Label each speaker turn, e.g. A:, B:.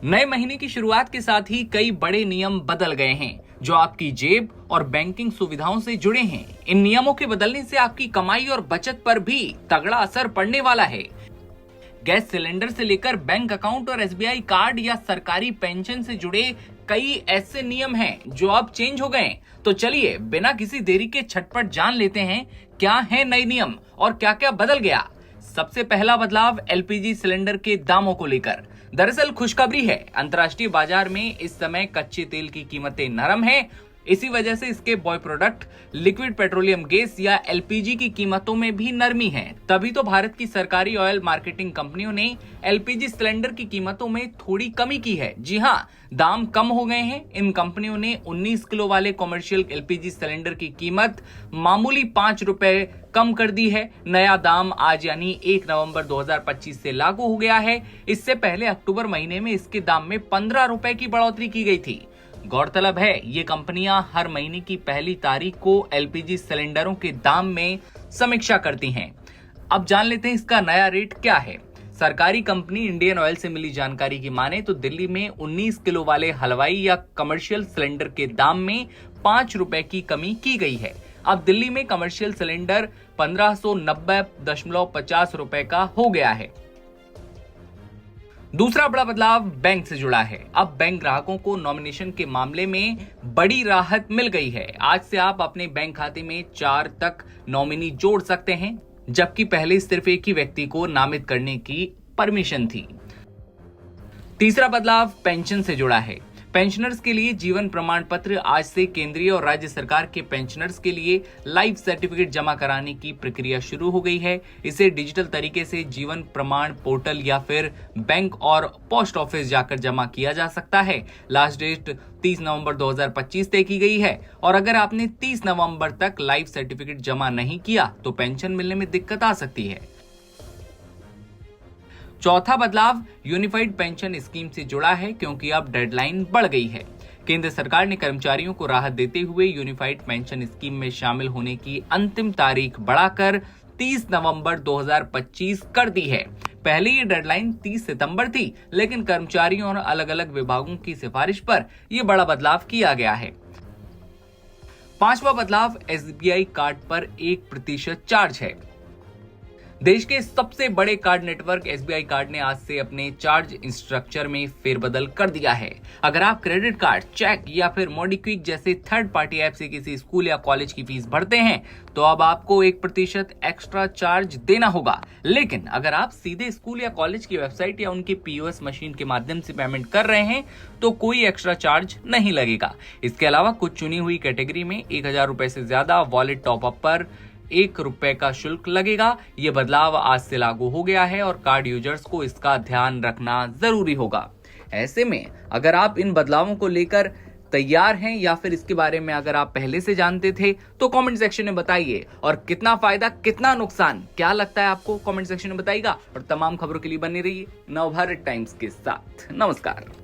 A: नए महीने की शुरुआत के साथ ही कई बड़े नियम बदल गए हैं जो आपकी जेब और बैंकिंग सुविधाओं से जुड़े हैं। इन नियमों के बदलने से आपकी कमाई और बचत पर भी तगड़ा असर पड़ने वाला है। गैस सिलेंडर से लेकर बैंक अकाउंट और एसबीआई कार्ड या सरकारी पेंशन से जुड़े कई ऐसे नियम हैं जो अब चेंज हो गए। तो चलिए बिना किसी देरी के झटपट जान लेते हैं क्या है नए नियम और क्या क्या बदल गया। सबसे पहला बदलाव एलपीजी सिलेंडर के दामों को लेकर। दरअसल खुशखबरी है, अंतर्राष्ट्रीय बाजार में इस समय कच्चे तेल की कीमतें नरम हैं। इसी वजह से इसके boy product liquid petroleum gas या एलपीजी की कीमतों में भी नरमी है। तभी तो भारत की सरकारी ऑयल मार्केटिंग कंपनियों ने एलपीजी सिलेंडर की कीमतों में थोड़ी कमी की है। जी हाँ, दाम कम हो गए हैं। इन कंपनियों ने 19 किलो वाले कॉमर्शियल एलपीजी सिलेंडर की कीमत मामूली 5 रुपए कम कर दी है। नया दाम आज यानी 1 नवंबर 2025 से लागू हो गया है। इससे पहले अक्टूबर महीने में इसके दाम में 15 रुपए की बढ़ोतरी की गई थी। गौरतलब है, ये कंपनियां हर महीने की पहली तारीख को एलपीजी सिलेंडरों के दाम में समीक्षा करती हैं। अब जान लेते हैं इसका नया रेट क्या है। सरकारी कंपनी इंडियन ऑयल से मिली जानकारी की माने तो दिल्ली में 19 किलो वाले हलवाई या कमर्शियल सिलेंडर के दाम में 5 रुपए की कमी की गई है। अब दिल्ली में कमर्शियल सिलेंडर 1590.50 रुपए का हो गया है। दूसरा बड़ा बदलाव बैंक से जुड़ा है। अब बैंक ग्राहकों को नॉमिनेशन के मामले में बड़ी राहत मिल गई है। आज से आप अपने बैंक खाते में 4 तक नॉमिनी जोड़ सकते हैं, जबकि पहले सिर्फ एक ही व्यक्ति को नामित करने की परमिशन थी। तीसरा बदलाव पेंशन से जुड़ा है। पेंशनर्स के लिए जीवन प्रमाण पत्र। आज से केंद्रीय और राज्य सरकार के पेंशनर्स के लिए लाइफ सर्टिफिकेट जमा कराने की प्रक्रिया शुरू हो गई है। इसे डिजिटल तरीके से जीवन प्रमाण पोर्टल या फिर बैंक और पोस्ट ऑफिस जाकर जमा किया जा सकता है। लास्ट डेट 30 नवंबर 2025 तय की गई है और अगर आपने 30 नवंबर तक लाइफ सर्टिफिकेट जमा नहीं किया तो पेंशन मिलने में दिक्कत आ सकती है। चौथा बदलाव यूनिफाइड पेंशन स्कीम से जुड़ा है, क्योंकि अब डेडलाइन बढ़ गई है। केंद्र सरकार ने कर्मचारियों को राहत देते हुए यूनिफाइड पेंशन स्कीम में शामिल होने की अंतिम तारीख बढ़ाकर 30 नवंबर 2025 कर दी है। पहले ये डेडलाइन 30 सितंबर थी, लेकिन कर्मचारियों और अलग अलग विभागों की सिफारिश पर यह बड़ा बदलाव किया गया है। पांचवा बदलाव एसबीआई कार्ड पर 1% चार्ज है। देश के सबसे बड़े कार्ड नेटवर्क एसबीआई कार्ड ने आज से अपने चार्ज स्ट्रक्चर में फेरबदल कर दिया है। अगर आप क्रेडिट कार्ड, चेक या फिर मोबिक्विक जैसे थर्ड पार्टी ऐप से किसी स्कूल या कॉलेज की फीस भरते हैं तो अब आपको 1% एक्स्ट्रा चार्ज देना होगा। लेकिन अगर आप सीधे स्कूल या कॉलेज की वेबसाइट या उनके पीओएस मशीन के माध्यम से पेमेंट कर रहे हैं तो कोई एक्स्ट्रा चार्ज नहीं लगेगा। इसके अलावा कुछ चुनी हुई कैटेगरी में 1000 रुपए से ज्यादा वॉलेट टॉपअप पर 1 रुपए का शुल्क लगेगा। ये बदलाव आज से लागू हो गया है और कार्ड यूजर्स को इसका ध्यान रखना जरूरी होगा। ऐसे में अगर आप इन बदलावों को लेकर तैयार हैं या फिर इसके बारे में अगर आप पहले से जानते थे तो कमेंट सेक्शन में बताइए। और कितना फायदा कितना नुकसान क्या लगता है आपको, कमेंट सेक्शन में बताइएगा। और तमाम खबरों के लिए बने रहिए नवभारत टाइम्स के साथ। नमस्कार।